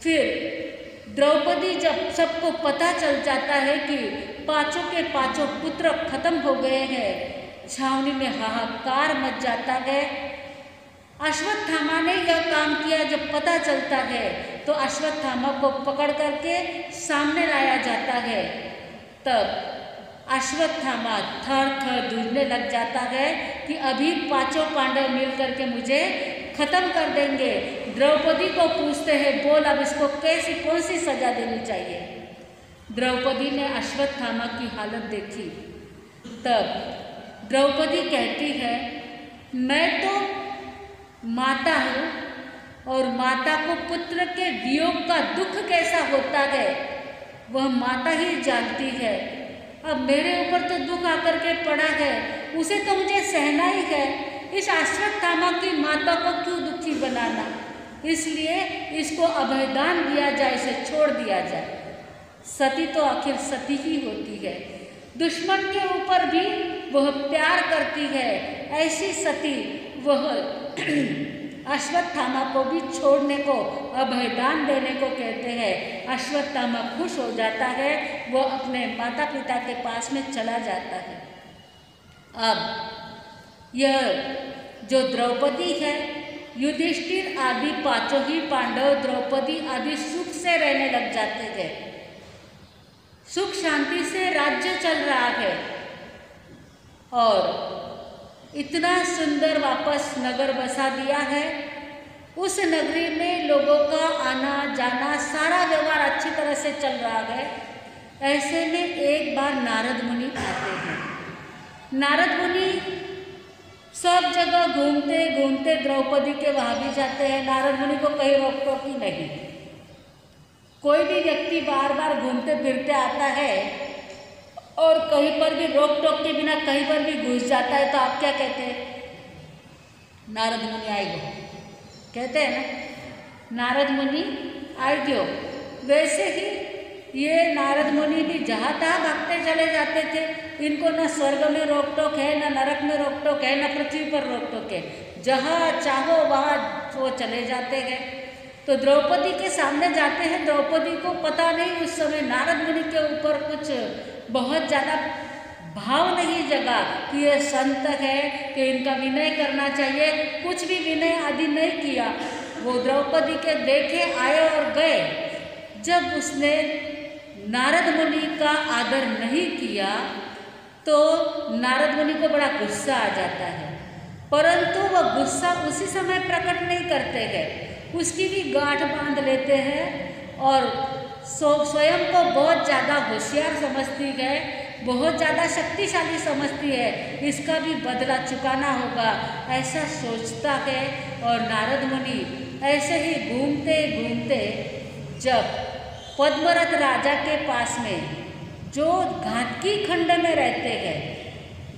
A: फिर द्रौपदी जब सबको पता चल जाता है कि पांचों के पांचों पुत्र खत्म हो गए हैं, छावनी में हाहाकार मच जाता है। अश्वत्थामा ने यह काम किया जब पता चलता है तो अश्वत्थामा को पकड़ करके सामने लाया जाता है। तब अश्वत्थामा थर थर दूधने लग जाता है कि अभी पांचों पांडव मिल करके मुझे खत्म कर देंगे। द्रौपदी को पूछते हैं, बोल अब इसको कैसी कौन सी सजा देनी चाहिए। द्रौपदी ने अश्वत्थामा की हालत देखी। तब द्रौपदी कहती है, मैं तो माता हूँ और माता को पुत्र के वियोग का दुख कैसा होता है वह माता ही जानती है। अब मेरे ऊपर तो दुख आकर के पड़ा है, उसे तो मुझे सहना ही है। इस अश्वत्थामा की माता को क्यों दुखी बनाना, इसलिए इसको अभयदान दिया जाए, इसे छोड़ दिया जाए। सती तो आखिर सती ही होती है, दुश्मन के ऊपर भी वह प्यार करती है। ऐसी सती वह अश्वत्थामा को भी छोड़ने को, अभयदान देने को कहते हैं। अश्वत्थामा खुश हो जाता है, वो अपने माता पिता के पास में चला जाता है। अब यह जो द्रौपदी है, युधिष्ठिर आदि पांचों ही पांडव द्रौपदी आदि सुख से रहने लग जाते हैं, सुख शांति से राज्य चल रहा है और इतना सुंदर वापस नगर बसा दिया है। उस नगरी में लोगों का आना जाना, सारा व्यवहार अच्छी तरह से चल रहा है। ऐसे में एक बार नारद मुनि आते हैं। नारद मुनि सब जगह घूमते घूमते द्रौपदी के वहाँ भी जाते हैं। नारद मुनि को कहीं रोक टोक ही नहीं। कोई भी व्यक्ति बार बार घूमते फिरते आता है और कहीं पर भी रोक टोक के बिना कहीं पर भी घुस जाता है तो आप क्या कहते हैं? नारद मुनि आएगो कहते हैं ना, नारद मुनि आएगो। वैसे ही ये नारद मुनि भी जहाँ तहाँ भागते चले जाते थे। इनको न स्वर्ग में रोक टोक है, न नरक में रोक टोक है, न पृथ्वी पर रोक टोक है। जहाँ चाहो वहाँ वो चले जाते हैं। तो द्रौपदी के सामने जाते हैं। द्रौपदी को पता नहीं उस समय नारद मुनि के ऊपर कुछ बहुत ज़्यादा भाव नहीं जगा कि ये संत है कि इनका विनय करना चाहिए। कुछ भी विनय आदि नहीं किया। वो द्रौपदी के देखे, आए और गए। जब उसने नारद मुनि का आदर नहीं किया तो नारद मुनि को बड़ा गुस्सा आ जाता है, परंतु वह गुस्सा उसी समय प्रकट नहीं करते हैं। उसकी भी गांठ बांध लेते हैं और स्वयं को बहुत ज़्यादा होशियार समझती है, बहुत ज़्यादा शक्तिशाली समझती है। इसका भी बदला चुकाना होगा ऐसा सोचता है। और नारद मुनि ऐसे ही घूमते घूमते जब पद्मरथ राजा के पास में, जो घाटकी खंड में रहते हैं,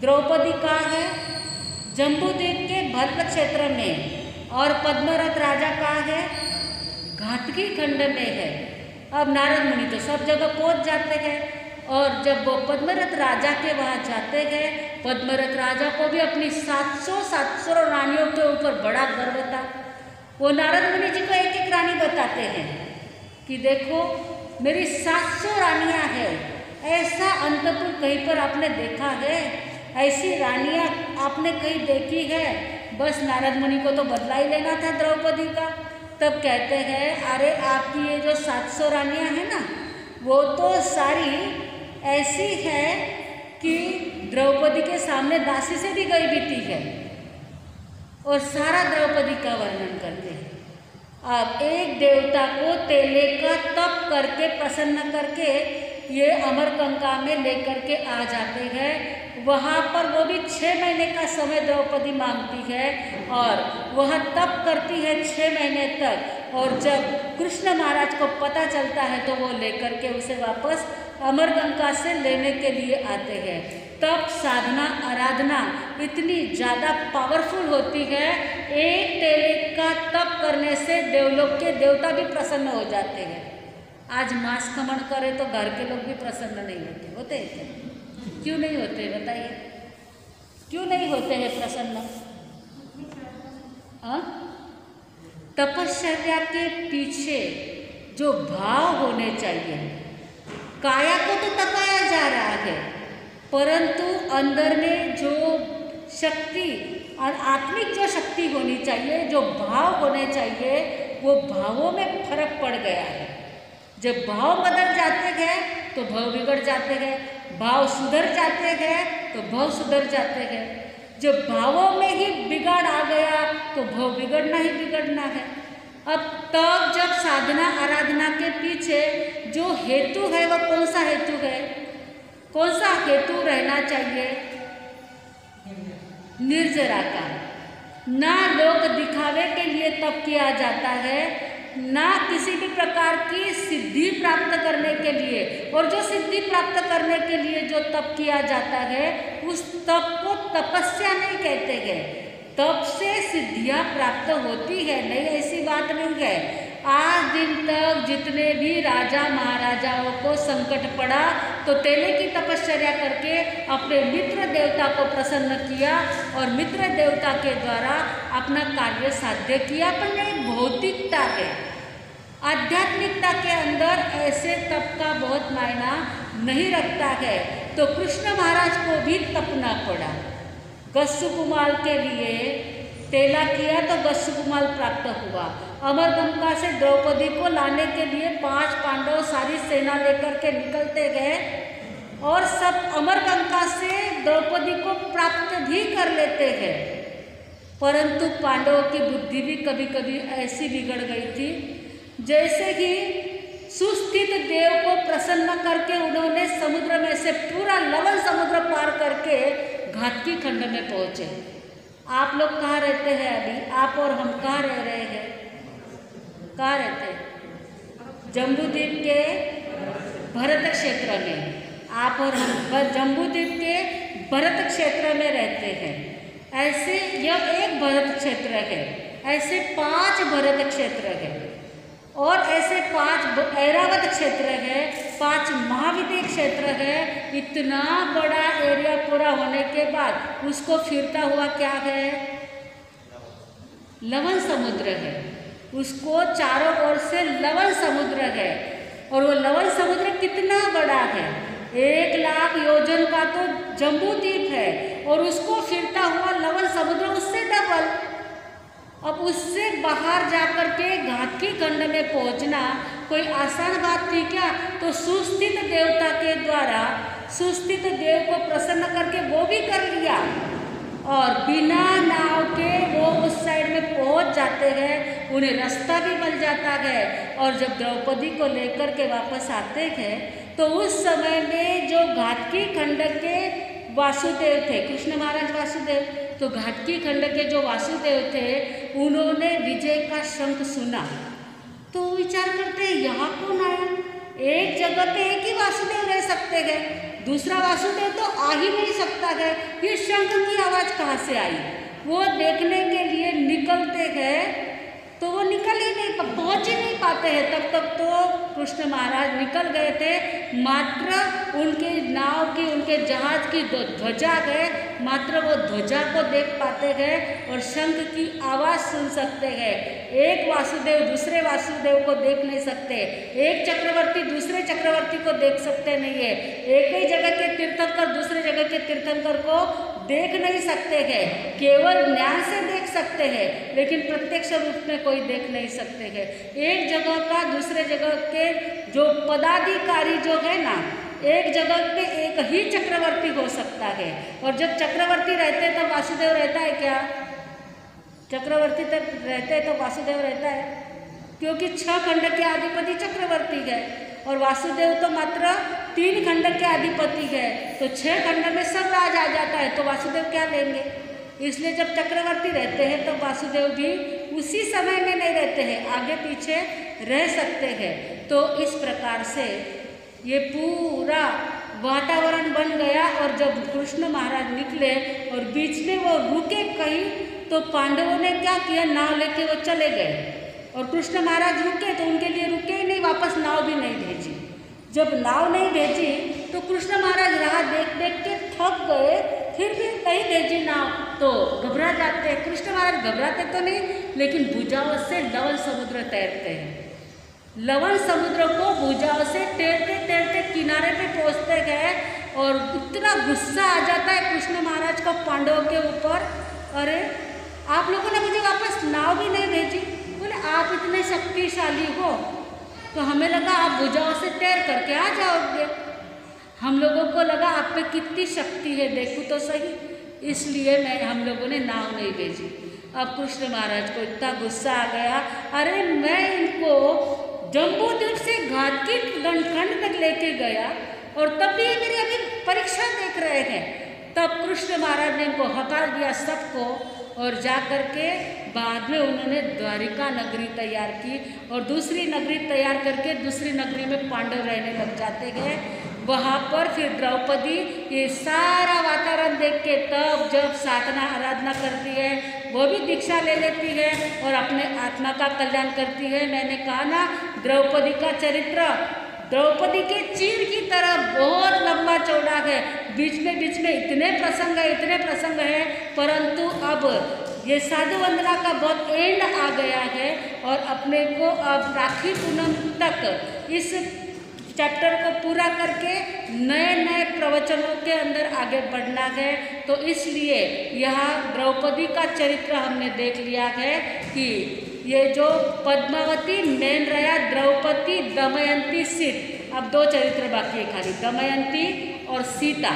A: द्रौपदी कहाँ है? जम्बूद्वीप के भद्र क्षेत्र में। और पद्मरथ राजा कहाँ है? घाटकी खंड में है। अब नारद मुनि तो सब जगह पहुंच जाते हैं और जब वो पद्मरथ राजा के वहाँ जाते हैं, पद्मरथ राजा को भी अपनी 700 रानियों के ऊपर बड़ा गर्व था। वो नारद मुनि जी को एक एक रानी बताते हैं कि देखो मेरी 700 रानियाँ हैं। ऐसा अंतपुर कहीं पर आपने देखा है? ऐसी रानियाँ आपने कहीं देखी है? बस नारद मुनि को तो बदला ही लेना था द्रौपदी का। तब कहते हैं, अरे आपकी ये जो 700 रानियाँ हैं ना, वो तो सारी ऐसी है कि द्रौपदी के सामने दासी से भी गई बीती है। और सारा द्रौपदी का वर्णन करते हैं। अब एक देवता को तेले का तप करके प्रसन्न करके ये अमरकंका में लेकर के आ जाते हैं। वहाँ पर वो भी 6 महीने का समय द्रौपदी मांगती है और वह तप करती है 6 महीने तक। और जब कृष्ण महाराज को पता चलता है तो वो लेकर के उसे वापस अमरकंका से लेने के लिए आते हैं। तप साधना आराधना इतनी ज़्यादा पावरफुल होती है, एक तेले का तप करने से देवलोक के देवता भी प्रसन्न हो जाते हैं। आज मांस खमन करे तो घर के लोग भी प्रसन्न नहीं होते, होते हैं? क्यों नहीं होते बताइए? क्यों नहीं होते हैं प्रसन्न? तपश्चर्या के पीछे जो भाव होने चाहिए। काया को तो तपाया जा रहा है, परंतु अंदर में जो शक्ति और आत्मिक जो शक्ति होनी चाहिए, जो भाव होने चाहिए, वो भावों में फर्क पड़ गया है। जब भाव बदल जाते हैं तो भाव बिगड़ जाते हैं, भाव सुधर जाते हैं तो भाव सुधर जाते हैं। जब भावों में ही बिगाड़ आ गया तो भाव बिगड़ना ही बिगड़ना है। अब तब जब साधना आराधना के पीछे जो हेतु है वो कौन सा हेतु है, कौन सा हेतु रहना चाहिए? निर्जरा का। ना लोक दिखावे के लिए तप किया जाता है, ना किसी भी प्रकार की सिद्धि प्राप्त करने के लिए। और जो सिद्धि प्राप्त करने के लिए जो तप किया जाता है, उस तप को तपस्या नहीं कहते हैं। तप से सिद्धियां प्राप्त होती है, नहीं ऐसी बात नहीं है। आज दिन तक जितने भी राजा महाराजाओं को संकट पड़ा तो तेले की तपश्चर्या करके अपने मित्र देवता को प्रसन्न किया और मित्र देवता के द्वारा अपना कार्य साध्य किया। पर नहीं, भौतिकता के आध्यात्मिकता के अंदर ऐसे तप का बहुत मायना नहीं रखता है। तो कृष्ण महाराज को भी तपना पड़ा। गस्सु कुमाल के लिए तेला किया तो गस्सु कुमाल प्राप्त हुआ। अमरगंगा से द्रौपदी को लाने के लिए 5 पांडव सारी सेना लेकर के निकलते गए और सब अमरगंगा से द्रौपदी को प्राप्त भी कर लेते हैं। परंतु पांडवों की बुद्धि भी कभी कभी ऐसी बिगड़ गई थी, जैसे कि सुस्थित देव को प्रसन्न करके उन्होंने समुद्र में से पूरा लवण समुद्र पार करके घातकी खंड में पहुंचे। आप लोग कहाँ रहते हैं अभी? आप और हम कहाँ रह रहे हैं? कहाँ रहते हैं? जम्बूद्वीप के भरत क्षेत्र में। आप और हम जम्बूद्वीप के भरत क्षेत्र में रहते हैं। ऐसे यह एक भरत क्षेत्र है, ऐसे 5 भरत क्षेत्र है और ऐसे 5 ऐरावत क्षेत्र है, 5 महाविद्य क्षेत्र है। इतना बड़ा एरिया पूरा होने के बाद उसको फिरता हुआ क्या है? लवण समुद्र है। उसको चारों ओर से लवण समुद्र है और वो लवण समुद्र कितना बड़ा है? 1 लाख योजन का तो जम्बूद्वीप है और उसको फिरता हुआ लवण समुद्र उससे डबल। अब उससे बाहर जाकर के घातकी खंड में पहुंचना कोई आसान बात थी क्या? तो सुस्थित देवता के द्वारा सुस्थित देव को प्रसन्न करके वो भी कर लिया और बिना नाव के वो उस साइड में पहुंच जाते हैं, उन्हें रास्ता भी मिल जाता है। और जब द्रौपदी को लेकर के वापस आते हैं तो उस समय में जो घातकी खंड के वासुदेव थे, कृष्ण महाराज वासुदेव, तो घाटकी खंड के जो वासुदेव थे उन्होंने विजय का शंख सुना तो विचार करते हैं यहाँ कौन आया? एक जगह पे एक ही वासुदेव रह सकते हैं, दूसरा वासुदेव तो आ ही नहीं सकता है, ये शंख की आवाज़ कहाँ से आई? वो देखने के लिए निकलते हैं तो वो निकल ही नहीं, पहुँच ही नहीं पाते हैं। तब तक तो कृष्ण महाराज निकल गए थे, मात्र उनके नाव की, उनके जहाज की ध्वजा है, मात्र वो ध्वजा को देख पाते हैं और शंख की आवाज़ सुन सकते हैं। एक वासुदेव दूसरे वासुदेव को देख नहीं सकते, एक चक्रवर्ती दूसरे चक्रवर्ती को देख सकते नहीं है, एक ही जगह के तीर्थंकर दूसरे जगह के तीर्थंकर को देख नहीं सकते हैं। केवल ज्ञान से देख सकते हैं लेकिन प्रत्यक्ष रूप में कोई देख नहीं सकते हैं। एक जगह का दूसरे जगह के जो पदाधिकारी जो है ना, एक जगह पे एक ही चक्रवर्ती हो सकता है। और जब चक्रवर्ती रहते हैं तो वासुदेव रहता है क्या? चक्रवर्ती तक रहते हैं तो वासुदेव रहता है, क्योंकि 6 खंड के अधिपति चक्रवर्ती है और वासुदेव तो मात्र 3 खंड के अधिपति है। तो 6 खंड में सब राज आ जाता है तो वासुदेव क्या लेंगे? इसलिए जब चक्रवर्ती रहते हैं तो वासुदेव भी उसी समय में नहीं रहते हैं, आगे पीछे रह सकते हैं। तो इस प्रकार से ये पूरा वातावरण बन गया। और जब कृष्ण महाराज निकले और बीच में वो रुके कहीं तो पांडवों ने क्या किया, नाव लेके वो चले गए और कृष्ण महाराज रुके तो उनके लिए रुके ही नहीं, वापस नाव भी नहीं भेजी। जब नाव नहीं भेजी तो कृष्ण महाराज राह देख देख के थक गए, फिर भी नहीं भेजी नाव तो घबरा जाते हैं। कृष्ण महाराज घबराते तो नहीं लेकिन भुजाओं से लवण समुद्र तैरते हैं। लवण समुद्र को भुजाओं से तैरते तैरते किनारे पे पहुंचते गए और इतना गुस्सा आ जाता है कृष्ण महाराज का पांडवों के ऊपर, अरे आप लोगों ने मुझे वापस नाव भी नहीं भेजी। बोले आप इतने शक्तिशाली हो तो हमें लगा आप भुजाओं से तैर करके आ जाओगे, हम लोगों को लगा आप पे कितनी शक्ति है देखो तो सही, इसलिए हम लोगों ने नाव नहीं भेजी। अब कृष्ण महाराज को इतना गुस्सा आ गया, अरे मैं इनको जम्बूद्वीप से घाटकी खंड तक लेके गया और तब भी ये मेरी अभी परीक्षा देख रहे हैं। तब कृष्ण महाराज ने इनको हटा दिया सबको और जा कर के बाद में उन्होंने द्वारिका नगरी तैयार की और दूसरी नगरी तैयार करके दूसरी नगरी में पांडव रहने लग जाते गए। वहाँ पर फिर द्रौपदी ये सारा वातावरण देख के तब जब साधना आराधना करती है वो भी दीक्षा ले लेती है और अपने आत्मा का कल्याण करती है। मैंने कहा ना द्रौपदी का चरित्र द्रौपदी के चीर की तरह बहुत लंबा चौड़ा है, बीच में इतने प्रसंग है, परंतु अब ये साधु वंदना का बहुत एंड आ गया है और अपने को अब राखी पूनम तक इस चैप्टर को पूरा करके नए प्रवचनों के अंदर आगे बढ़ना है। तो इसलिए यहाँ द्रौपदी का चरित्र हमने देख लिया है कि ये जो पद्मावती मेन रहा, द्रौपदी, दमयंती, सीता। अब दो चरित्र बाकी है खाली, दमयंती और सीता।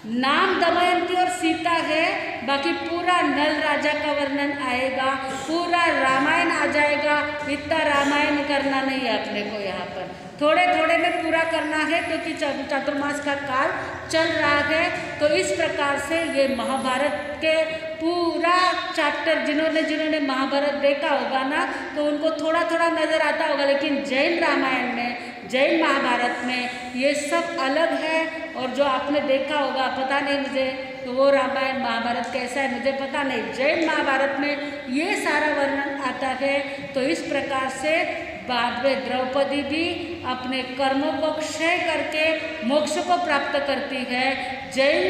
A: नाम दमयंती और सीता है, बाकी पूरा नल राजा का वर्णन आएगा, पूरा रामायण आ जाएगा। इतना रामायण करना नहीं है अपने को, यहाँ पर थोड़े थोड़े में पूरा करना है क्योंकि चातुर्मास का काल चल रहा है। तो इस प्रकार से ये महाभारत के पूरा चैप्टर जिन्होंने महाभारत देखा होगा ना तो उनको थोड़ा थोड़ा नज़र आता होगा, लेकिन जैन रामायण में, जैन महाभारत में ये सब अलग है। और जो आपने देखा होगा पता नहीं मुझे, तो वो रामायण महाभारत कैसा है मुझे पता नहीं, जैन महाभारत में ये सारा वर्णन आता है। तो इस प्रकार से बाद में द्रौपदी भी अपने कर्मों को क्षय करके मोक्ष को प्राप्त करती है। जैन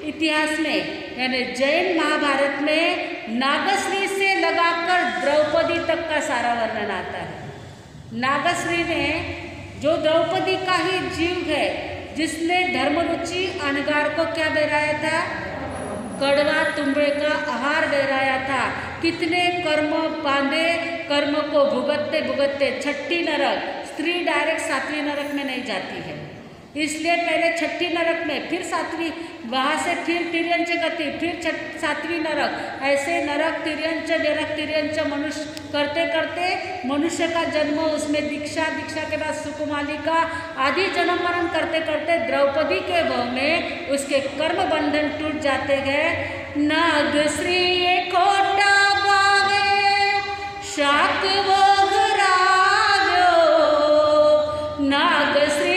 A: इतिहास में यानी जैन महाभारत में नागश्री से लगाकर द्रौपदी तक का सारा वर्णन आता है। नागश्री में जो द्रौपदी का ही जीव है, जिसने धर्मरुचि अनगार को क्या बहराया था, कड़वा तुम्बे का आहार बहराया था। कितने कर्म बांधे, कर्म को भुगतते भुगतते छठी नरक, स्त्री डायरेक्ट सातवीं नरक में नहीं जाती है, इसलिए पहले छठी नरक में, फिर सातवीं, वहाँ से फिर तिर्यंच गति, फिर सातवीं नरक, ऐसे नरक तिर्यंच मनुष्य करते करते मनुष्य का जन्म, उसमें दीक्षा के बाद सुकुमालिका आदि जन्म मरण करते करते द्रौपदी के भव में उसके कर्म बंधन टूट जाते हैं। नागश्री खोटा बावे शाक भोग राजो, नागश्री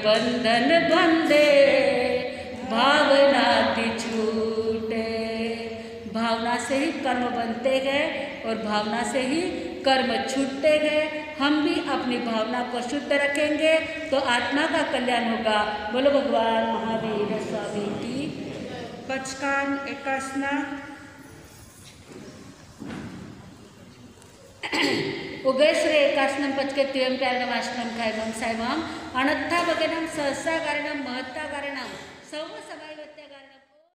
A: बंधन बंधे भावनाति छूटे। भावना से ही कर्म बनते गए और भावना से ही कर्म छूटते गए। हम भी अपनी भावना को शुद्ध रखेंगे तो आत्मा का कल्याण होगा। बोलो भगवान महावीर स्वामी की। पचकान एकासना उगयश्री एकासनम पचके त्वयं प्यारणमाश्रम खायमं सायमं अनत्था भगनम सहस्रा कारणम महत्ता कारणम सर्व